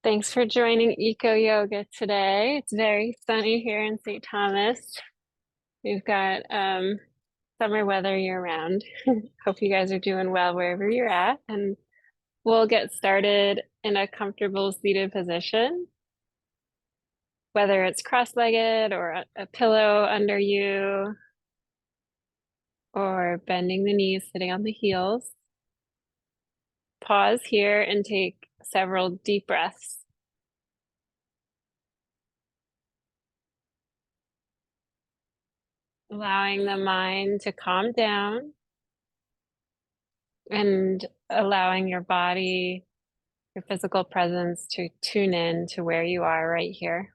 Thanks for joining Eco Yoga today. It's very sunny here in St. Thomas. We've got summer weather year round. Hope you guys are doing well wherever you're at. And we'll get started in a comfortable seated position, whether it's cross-legged or a pillow under you, or bending the knees, sitting on the heels. Pause here and take several deep breaths. Allowing the mind to calm down and allowing your body, your physical presence to tune in to where you are right here.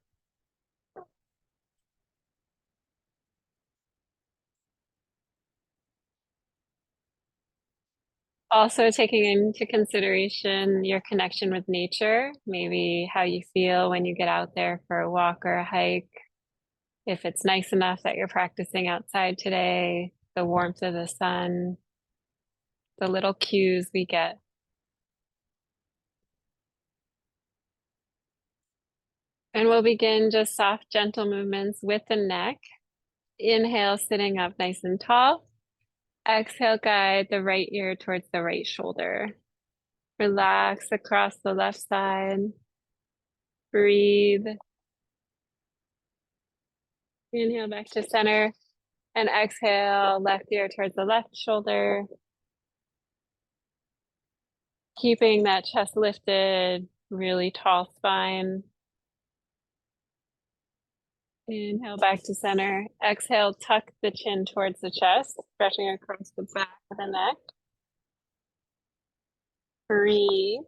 Also taking into consideration your connection with nature, maybe how you feel when you get out there for a walk or a hike. If it's nice enough that you're practicing outside today, the warmth of the sun, the little cues we get. And we'll begin just soft, gentle movements with the neck. Inhale, sitting up nice and tall. Exhale, guide the right ear towards the right shoulder. Relax across the left side. Breathe. Inhale back to center. And exhale, left ear towards the left shoulder. Keeping that chest lifted, really tall spine. Inhale back to center. Exhale, tuck the chin towards the chest, stretching across the back of the neck. Breathe.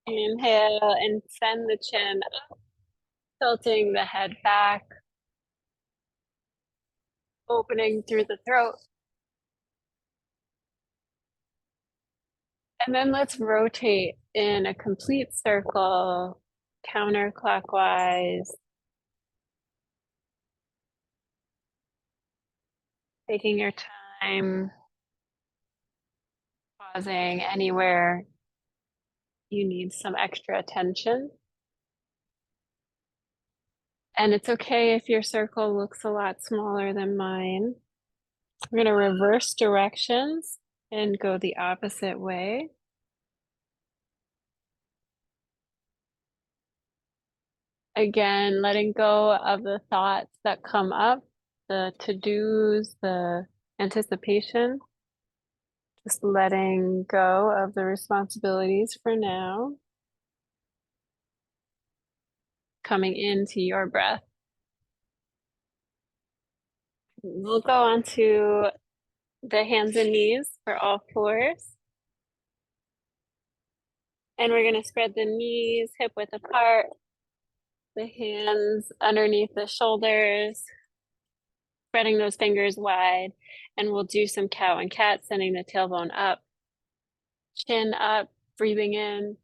Inhale and send the chin up, tilting the head back, opening through the throat. And then let's rotate in a complete circle, counterclockwise. Taking your time, pausing anywhere you need some extra attention. And it's okay if your circle looks a lot smaller than mine. We're going to reverse directions and go the opposite way. Again, letting go of the thoughts that come up, the to-dos, the anticipation. Just letting go of the responsibilities for now. Coming into your breath. We'll go on to the hands and knees for all fours. And we're going to spread the knees hip width apart, the hands underneath the shoulders, spreading those fingers wide. And we'll do some cow and cat, sending the tailbone up, chin up, breathing in.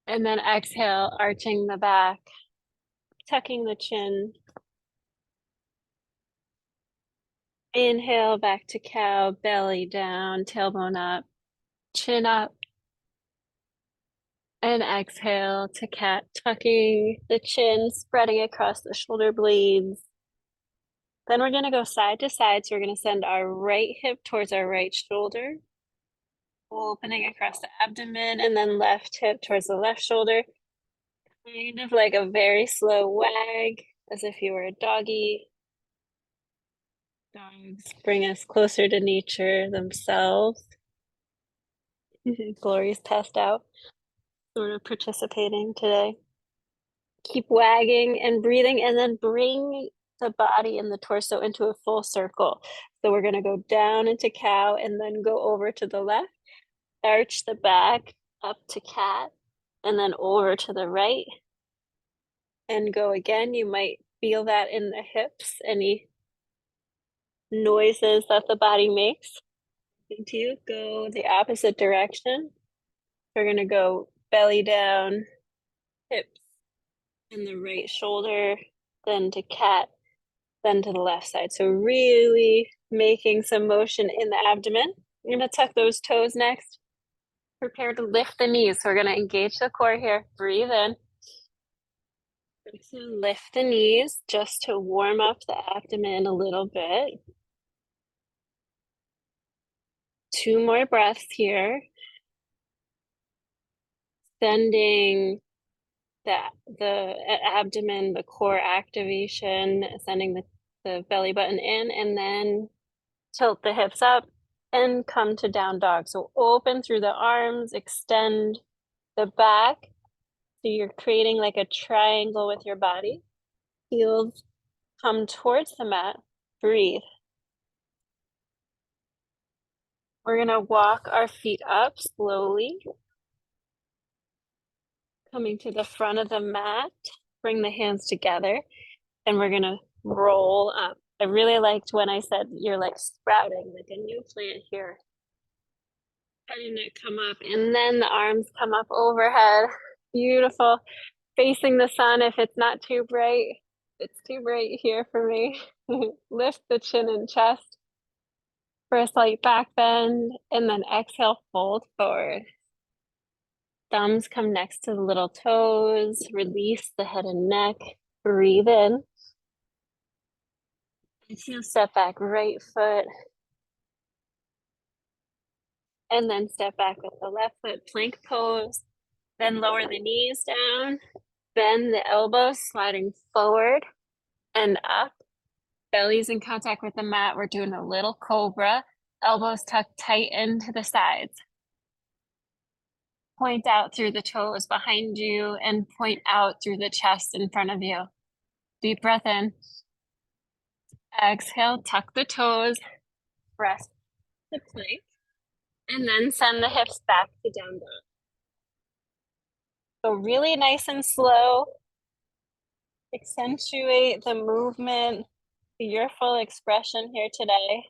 And then exhale, arching the back, tucking the chin. Inhale back to cow, belly down, tailbone up, chin up. And exhale to cat, tucking the chin, spreading across the shoulder blades. Then we're going to go side to side. So we're going to send our right hip towards our right shoulder, opening across the abdomen, and then left hip towards the left shoulder. Kind of like a very slow wag, as if you were a doggy. Dogs bring us closer to nature themselves. Glory's passed out, sort of participating today. Keep wagging and breathing, and then bring the body and the torso into a full circle. So we're going to go down into cow and then go over to the left, arch the back up to cat, and then over to the right and go again. You might feel that in the hips, any noises that the body makes. To you, go the opposite direction. We're going to go belly down, hips, and the right shoulder, then to cat, then to the left side. So really making some motion in the abdomen. You're going to tuck those toes next. Prepare to lift the knees. So we're gonna engage the core here. Breathe in. Exhale, lift the knees just to warm up the abdomen a little bit. 2 more breaths here. Sending the abdomen, the core activation, sending the belly button in, and then tilt the hips up and come to down dog. So open through the arms, extend the back. So you're creating like a triangle with your body. Heels come towards the mat. Breathe. We're gonna walk our feet up slowly. Coming to the front of the mat, bring the hands together, and we're gonna roll up. I really liked when I said you're like sprouting, like a new plant here. Letting it come up, and then the arms come up overhead. Beautiful. Facing the sun if it's not too bright. It's too bright here for me. Lift the chin and chest for a slight back bend, and then exhale, fold forward. Thumbs come next to the little toes. Release the head and neck. Breathe in. Exhale, step back, right foot. And then step back with the left foot, plank pose. Then lower the knees down. Bend the elbows, sliding forward and up. Belly's in contact with the mat. We're doing a little cobra. Elbows tucked tight into the sides. Point out through the toes behind you and point out through the chest in front of you. Deep breath in. Exhale, tuck the toes, press the plank, and then send the hips back to down dog. So really nice and slow. Accentuate the movement, your full expression here today.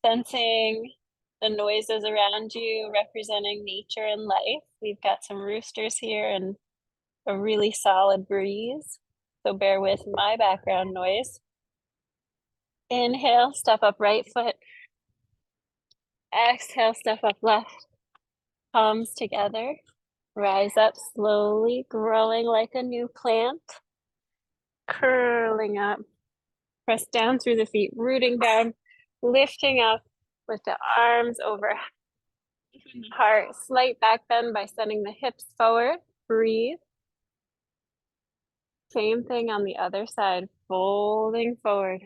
Sensing the noises around you representing nature and life. We've got some roosters here and a really solid breeze. So bear with my background noise. Inhale, step up right foot. Exhale, step up left. Palms together. Rise up slowly, growing like a new plant. Curling up. Press down through the feet, rooting down, lifting up with the arms over the heart. Slight back bend by sending the hips forward. Breathe. Same thing on the other side, folding forward.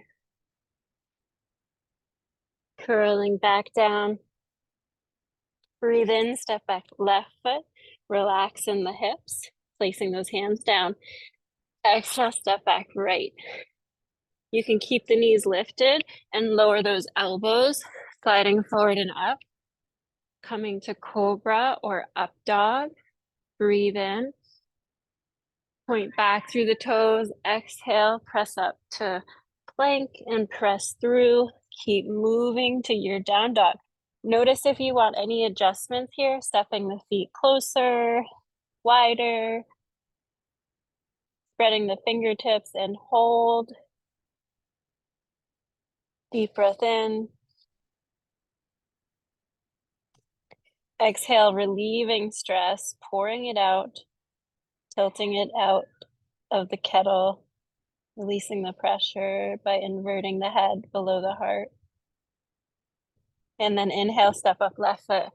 Curling back down. Breathe in, step back left foot. Relax in the hips, placing those hands down. Exhale, step back right. You can keep the knees lifted and lower those elbows, sliding forward and up. Coming to cobra or up dog. Breathe in. Point back through the toes. Exhale, press up to plank and press through. Keep moving to your down dog. Notice if you want any adjustments here, stepping the feet closer, wider, spreading the fingertips and hold. Deep breath in. Exhale, relieving stress, pouring it out, tilting it out of the kettle, releasing the pressure by inverting the head below the heart. And then inhale, step up left foot.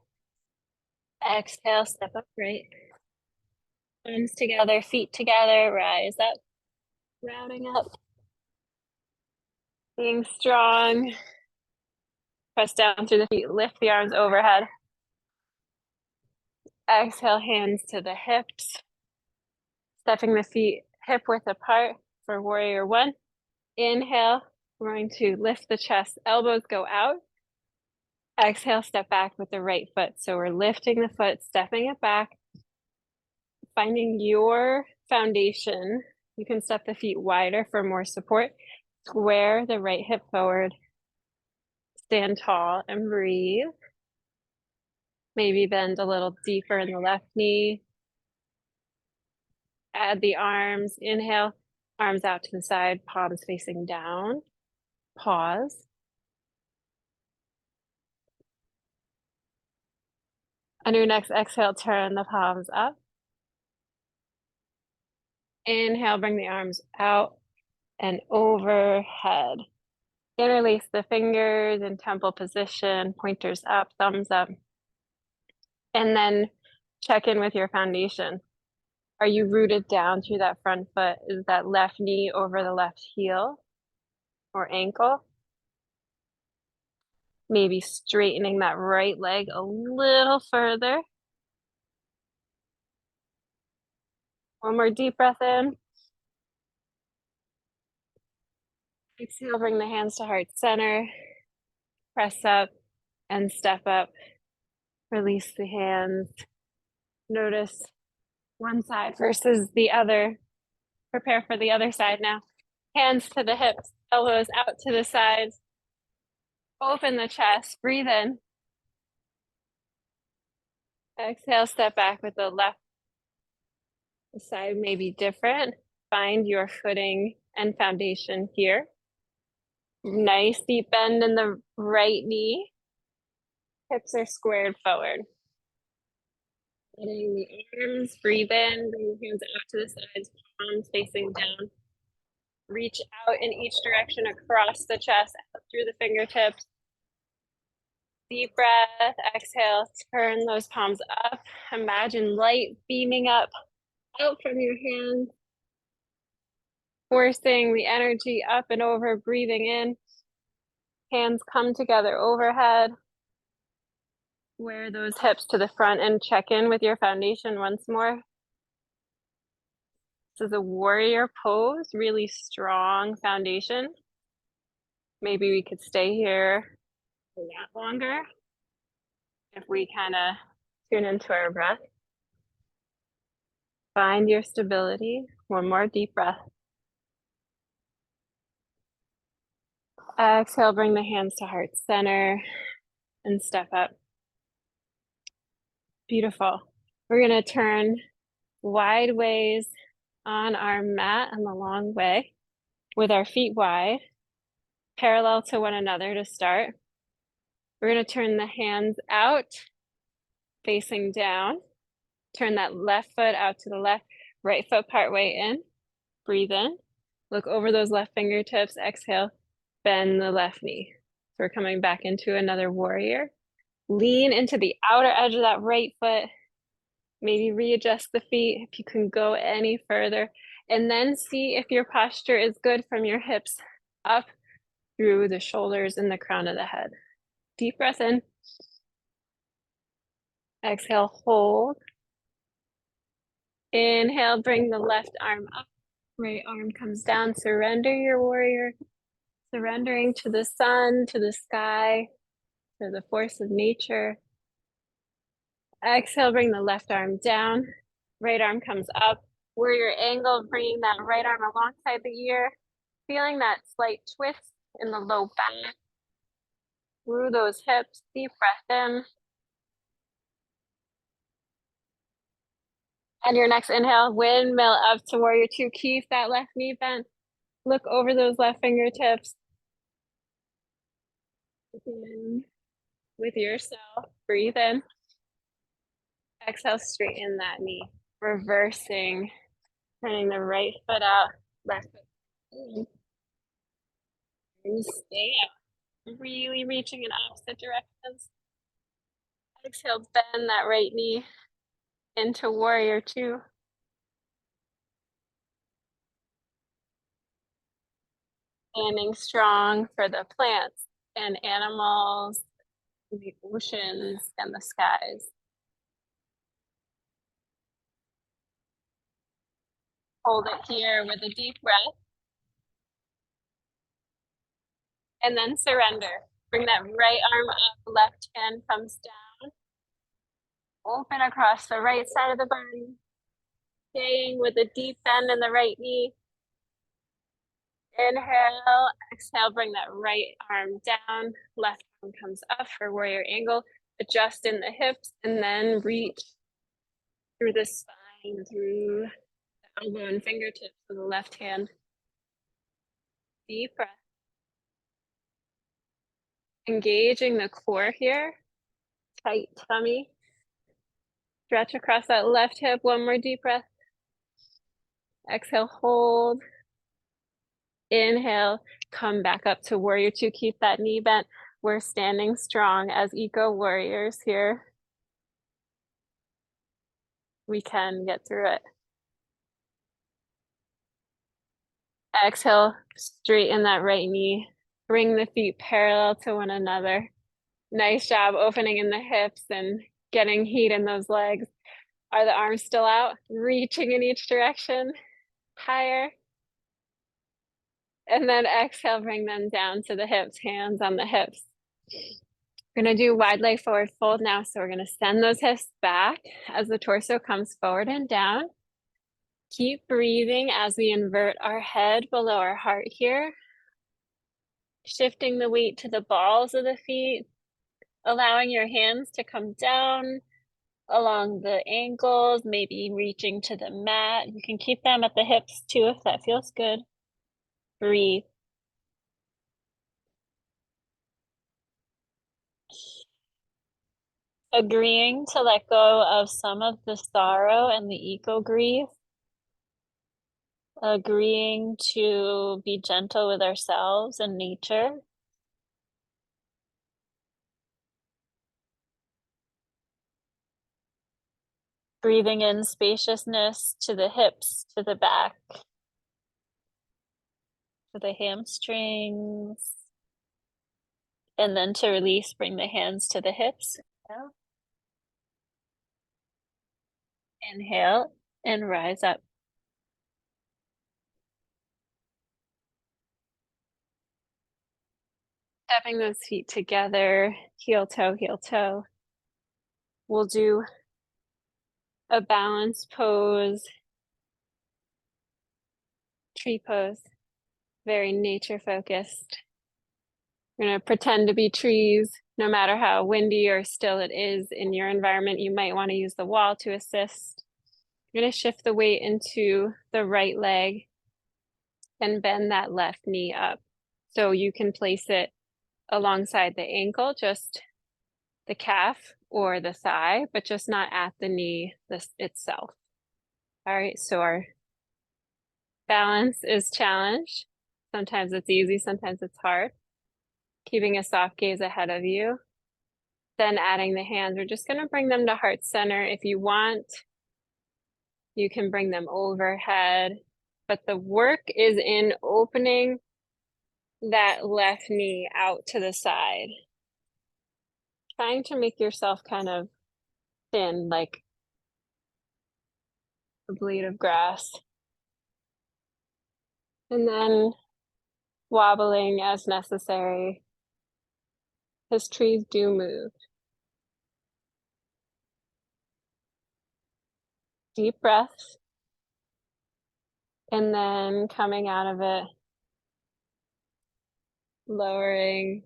Exhale, step up right. Arms together, feet together, rise up, rounding up. Being strong. Press down through the feet, lift the arms overhead. Exhale, hands to the hips. Stepping the feet hip width apart for warrior one. Inhale, we're going to lift the chest, elbows go out. Exhale, step back with the right foot. So we're lifting the foot, stepping it back, finding your foundation. You can step the feet wider for more support. Square the right hip forward. Stand tall and breathe. Maybe bend a little deeper in the left knee. Add the arms. Inhale, arms out to the side, palms facing down. Pause. On your next exhale, turn the palms up. Inhale, bring the arms out and overhead. Interlace the fingers in temple position, pointers up, thumbs up. And then check in with your foundation. Are you rooted down through that front foot? Is that left knee over the left heel or ankle? Maybe straightening that right leg a little further. One more deep breath in. Exhale, bring the hands to heart center. Press up and step up. Release the hands. Notice one side versus the other. Prepare for the other side now. Hands to the hips, elbows out to the sides. Open the chest, breathe in. Exhale, step back with the left side may be different. Find your footing and foundation here. Nice deep bend in the right knee. Hips are squared forward. Letting the arms, breathe in, bring the hands out to the sides, palms facing down. Reach out in each direction across the chest, out through the fingertips. Deep breath, exhale, turn those palms up. Imagine light beaming up out from your hands. Forcing the energy up and over, breathing in. Hands come together overhead. Wear those hips to the front and check in with your foundation once more. This is a warrior pose, really strong foundation. Maybe we could stay here a lot longer if we kind of tune into our breath. Find your stability. One more deep breath. Exhale, bring the hands to heart center and step up. Beautiful. We're going to turn wide ways on our mat and the long way with our feet wide, parallel to one another to start. We're going to turn the hands out, facing down. Turn that left foot out to the left, right foot part way in. Breathe in. Look over those left fingertips. Exhale, bend the left knee. So we're coming back into another warrior. Lean into the outer edge of that right foot. Maybe readjust the feet if you can go any further. And then see if your posture is good from your hips up through the shoulders and the crown of the head. Deep breath in. Exhale, hold. Inhale, bring the left arm up. Right arm comes down. Surrender your warrior. Surrendering to the sun, to the sky, to the force of nature. Exhale, bring the left arm down. Right arm comes up. Warrior angle, bringing that right arm alongside the ear. Feeling that slight twist in the low back. Through those hips, deep breath in. And your next inhale, windmill up to warrior two. Keep that left knee bent. Look over those left fingertips. In with yourself. Breathe in. Exhale, straighten that knee. Reversing, turning the right foot out, left foot in. And stay out. Really reaching in opposite directions. Exhale, bend that right knee into warrior two. Standing strong for the plants and animals, the oceans and the skies. Hold it here with a deep breath. And then surrender. Bring that right arm up, left hand comes down. Open across the right side of the body. Staying with a deep bend in the right knee. Inhale, exhale, bring that right arm down. Left arm comes up for warrior angle. Adjust in the hips and then reach through the spine, through the elbow and fingertips of the left hand. Deep breath. Engaging the core here. Tight tummy. Stretch across that left hip. One more deep breath. Exhale, hold. Inhale, come back up to warrior two. Keep that knee bent. We're standing strong as eco warriors here. We can get through it. Exhale, straighten that right knee. Bring the feet parallel to one another. Nice job opening in the hips and getting heat in those legs. Are the arms still out? Reaching in each direction. Higher. And then exhale, bring them down to the hips, hands on the hips. We're gonna do wide leg forward fold now. So we're gonna send those hips back as the torso comes forward and down. Keep breathing as we invert our head below our heart here. Shifting the weight to the balls of the feet, allowing your hands to come down along the ankles, maybe reaching to the mat. You can keep them at the hips too if that feels good. Breathe. Agreeing to let go of some of the sorrow and the ego grief. Agreeing to be gentle with ourselves and nature. Breathing in spaciousness to the hips, to the back, to the hamstrings. And then to release, bring the hands to the hips. Inhale and rise up. Stepping those feet together, heel toe, heel toe. We'll do a balance pose, tree pose, very nature focused. We're gonna pretend to be trees, no matter how windy or still it is in your environment. You might want to use the wall to assist. You're gonna shift the weight into the right leg and bend that left knee up. So you can place it alongside the ankle, just the calf or the thigh, but just not at the knee itself. All right, so our balance is challenged. Sometimes it's easy, sometimes it's hard. Keeping a soft gaze ahead of you. Then adding the hands, we're just gonna bring them to heart center. If you want, you can bring them overhead, but the work is in opening that left knee out to the side. Trying to make yourself kind of thin, like a blade of grass. And then wobbling as necessary, because trees do move. Deep breaths. And then coming out of it, lowering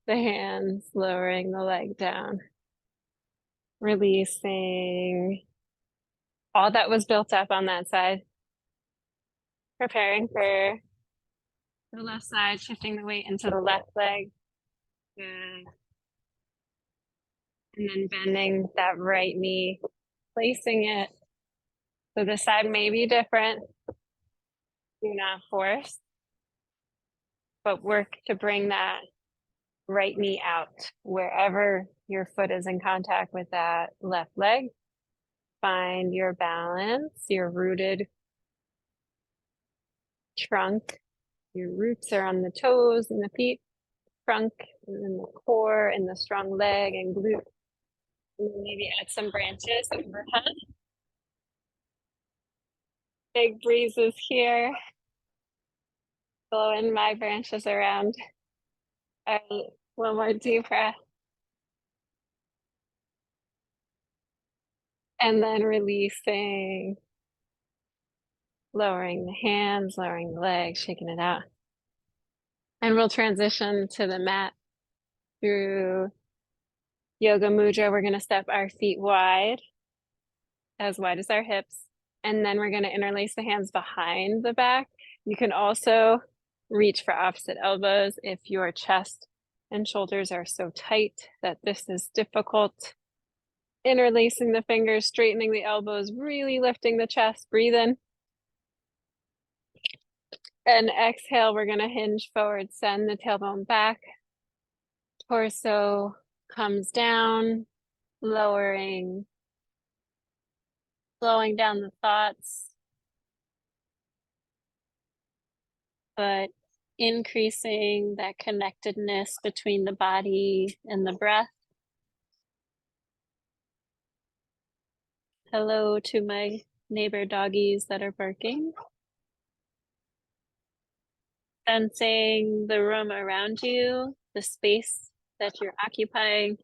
the hands, lowering the leg down. Releasing all that was built up on that side. Preparing for the left side, shifting the weight into the left leg. Good. And then bending that right knee, placing it. So the side may be different. Do not force, but work to bring that right knee out wherever your foot is in contact with that left leg. Find your balance, your rooted trunk. Your roots are on the toes and the feet, trunk, and then the core and the strong leg and glute. And then maybe add some branches overhead. Big breezes here. Blowing my branches around. All right, one more deep breath. And then releasing. Lowering the hands, lowering the legs, shaking it out. And we'll transition to the mat through Yoga Mudra. We're going to step our feet wide as our hips. And then we're going to interlace the hands behind the back. You can also reach for opposite elbows if your chest and shoulders are so tight that this is difficult. Interlacing the fingers, straightening the elbows, really lifting the chest, breathe in. And exhale, we're gonna hinge forward, send the tailbone back. Torso comes down, lowering, slowing down the thoughts, but increasing that connectedness between the body and the breath. Hello to my neighbor doggies that are barking. Sensing the room around you, the space that you're occupying.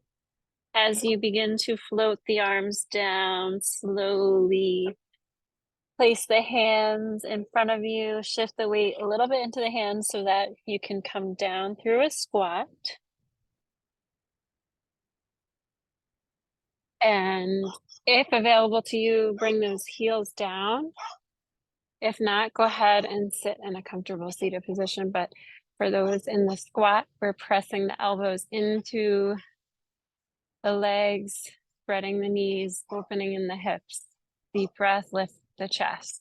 As you begin to float the arms down, slowly place the hands in front of you, shift the weight a little bit into the hands so that you can come down through a squat. And if available to you, bring those heels down. If not, go ahead and sit in a comfortable seated position. But for those in the squat, we're pressing the elbows into the legs, spreading the knees, opening in the hips. Deep breath, lift the chest.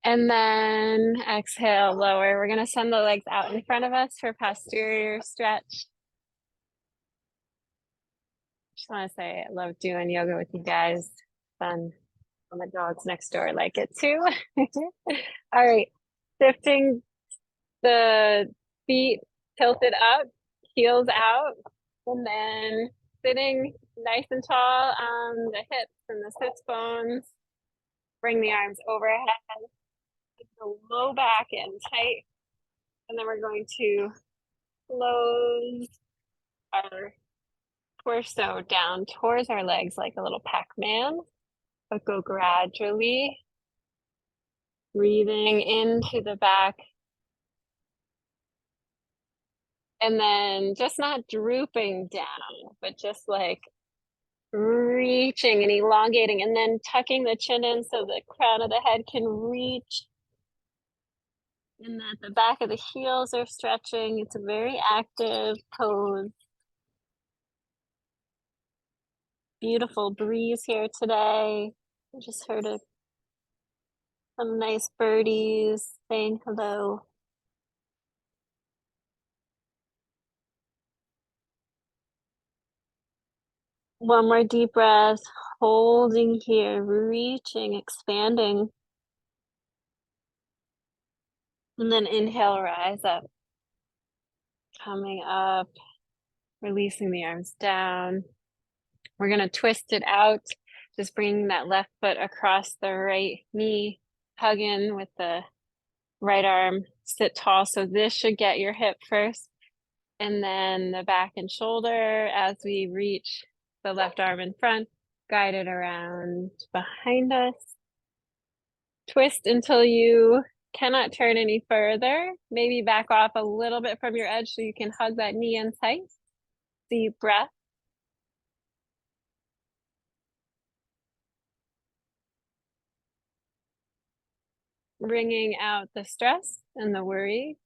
And then exhale, lower. We're gonna send the legs out in front of us for posterior stretch. Just wanna say I love doing yoga with you guys. Fun. And the dogs next door like it too. All right, shifting the feet tilted up, heels out, and then sitting nice and tall on the hips and the sits bones. Bring the arms overhead, the low back in tight, and then we're going to close our torso down towards our legs like a little Pac-Man, but go gradually, breathing into the back. And then just not drooping down, but just like reaching and elongating, and then tucking the chin in so the crown of the head can reach. And that the back of the heels are stretching. It's a very active pose. Beautiful breeze here today. I just heard some nice birdies saying hello. One more deep breath, holding here, reaching, expanding. And then inhale, rise up. Coming up, releasing the arms down. We're going to twist it out, just bringing that left foot across the right knee, hug in with the right arm, sit tall. So this should get your hip first, and then the back and shoulder as we reach the left arm in front, guide it around behind us. Twist until you cannot turn any further. Maybe back off a little bit from your edge so you can hug that knee in tight. Deep breath. Wringing out the stress and the worry.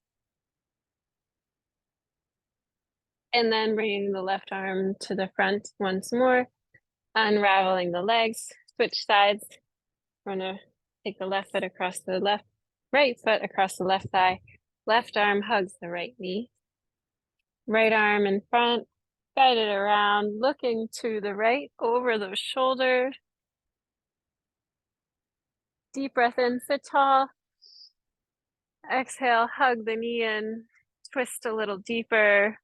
And then bringing the left arm to the front once more, unraveling the legs, switch sides. We're gonna take the left foot across the right foot across the left thigh. Left arm hugs the right knee. Right arm in front, guide it around, looking to the right over those shoulders. Deep breath in, sit tall. Exhale, hug the knee in, twist a little deeper.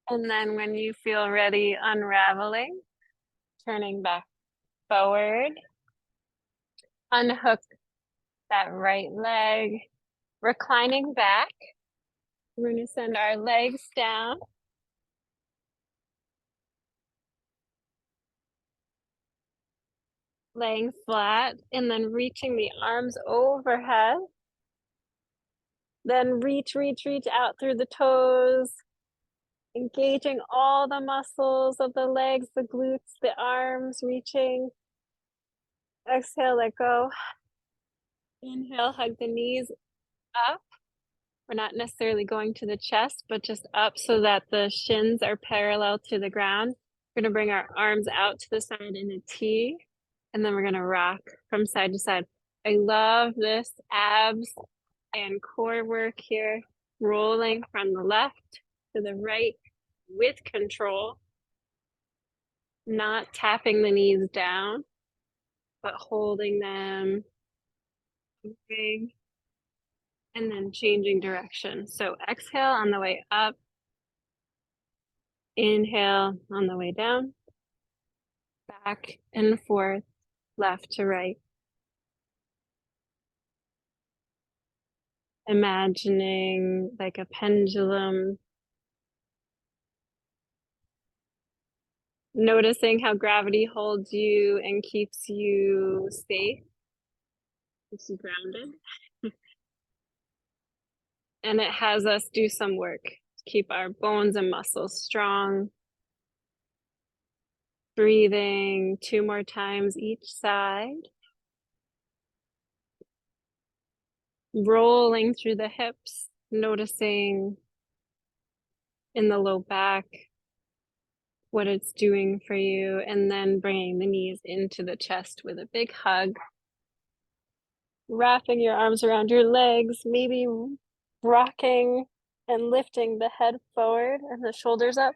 And then when you feel ready, unraveling, turning back forward. Unhook that right leg, reclining back. We're going to send our legs down. Laying flat and then reaching the arms overhead. Then reach, reach, reach out through the toes, engaging all the muscles of the legs, the glutes, the arms, reaching. Exhale, let go. Inhale, hug the knees up. We're not necessarily going to the chest, but just up so that the shins are parallel to the ground. We're gonna bring our arms out to the side in a T, and then we're gonna rock from side to side. I love this abs and core work here, rolling from the left to the right with control, not tapping the knees down, but holding them, moving, and then changing direction. So exhale on the way up, inhale on the way down, back and forth, left to right. Imagining like a pendulum, noticing how gravity holds you and keeps you safe, keeps you grounded. And it has us do some work to keep our bones and muscles strong. Breathing 2 more times each side. Rolling through the hips, noticing in the low back what it's doing for you, and then bringing the knees into the chest with a big hug. Wrapping your arms around your legs, maybe rocking and lifting the head forward and the shoulders up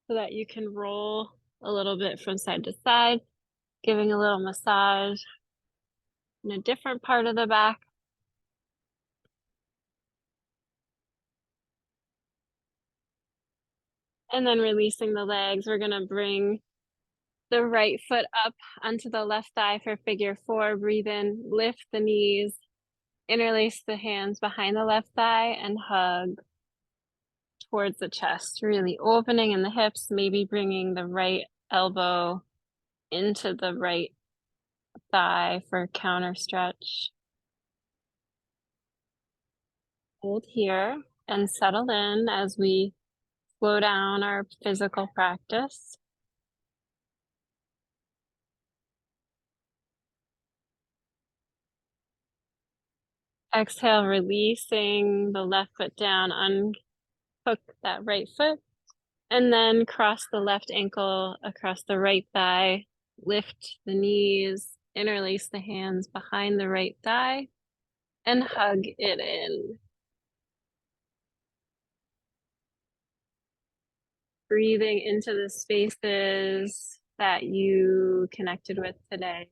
so that you can roll a little bit from side to side, giving a little massage in a different part of the back. And then releasing the legs, we're gonna bring the right foot up onto the left thigh for figure 4. Breathe in, lift the knees, interlace the hands behind the left thigh and hug towards the chest, really opening in the hips, maybe bringing the right elbow into the right thigh for counter stretch. Hold here and settle in as we slow down our physical practice. Exhale, releasing the left foot down, unhook that right foot, and then cross the left ankle across the right thigh, lift the knees, interlace the hands behind the right thigh, and hug it in. Breathing into the spaces that you connected with today.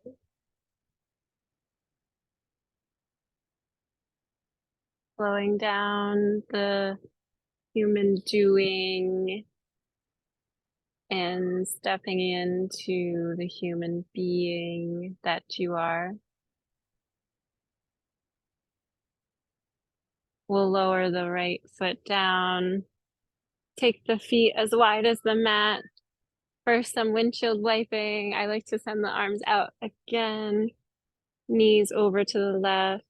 Slowing down the human doing and stepping into the human being that you are. We'll lower the right foot down. Take the feet as wide as the mat for some windshield wiping. I like to send the arms out again. Knees over to the left,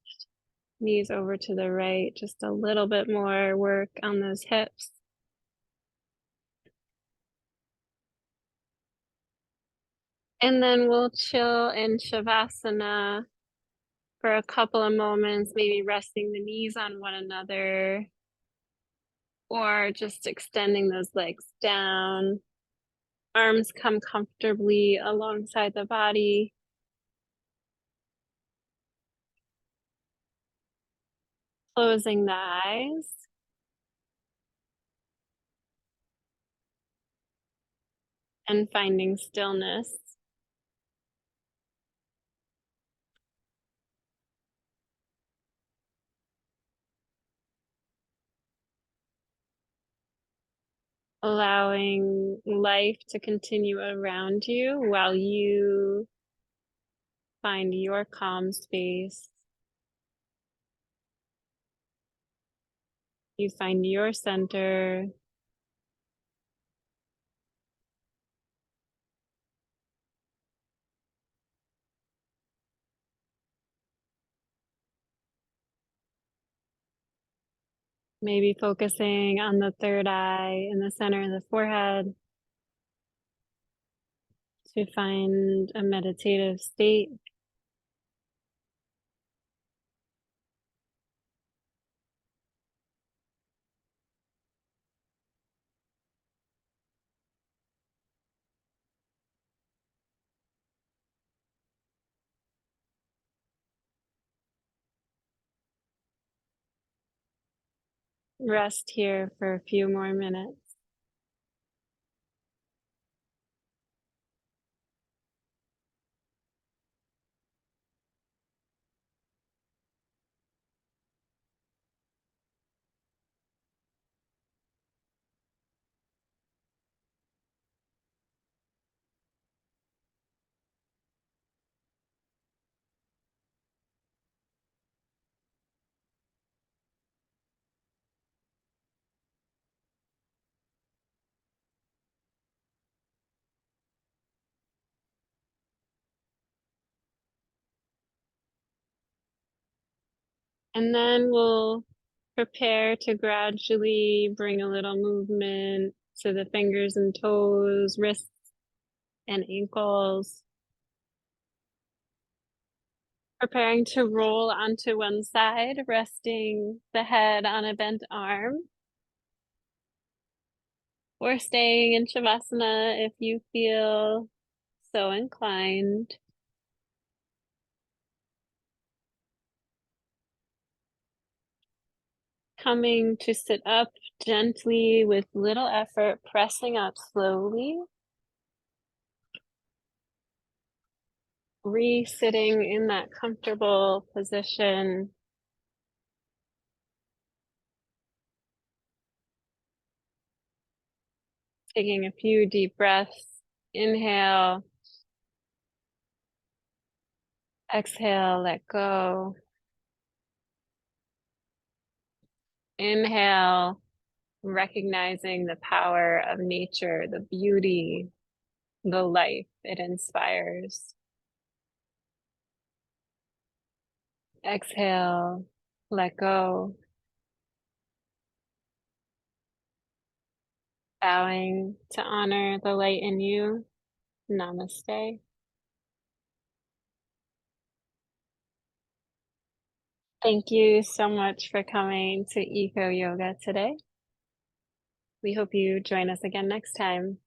knees over to the right. Just a little bit more work on those hips. And then we'll chill in Shavasana for a couple of moments, maybe resting the knees on one another, or just extending those legs down. Arms come comfortably alongside the body. Closing the eyes. And finding stillness. Allowing life to continue around you while you find your calm space. You find your center. Maybe focusing on the third eye in the center of the forehead to find a meditative state. Rest here for a few more minutes. And then we'll prepare to gradually bring a little movement to the fingers and toes, wrists and ankles. Preparing to roll onto one side, resting the head on a bent arm. Or staying in Shavasana if you feel so inclined. Coming to sit up gently with little effort, pressing up slowly. Re-sitting in that comfortable position. Taking a few deep breaths. Inhale. Exhale, let go. Inhale, recognizing the power of nature, the beauty, the life it inspires. Exhale, let go. Bowing to honor the light in you. Namaste. Thank you so much for coming to Eco Yoga today. We hope you join us again next time.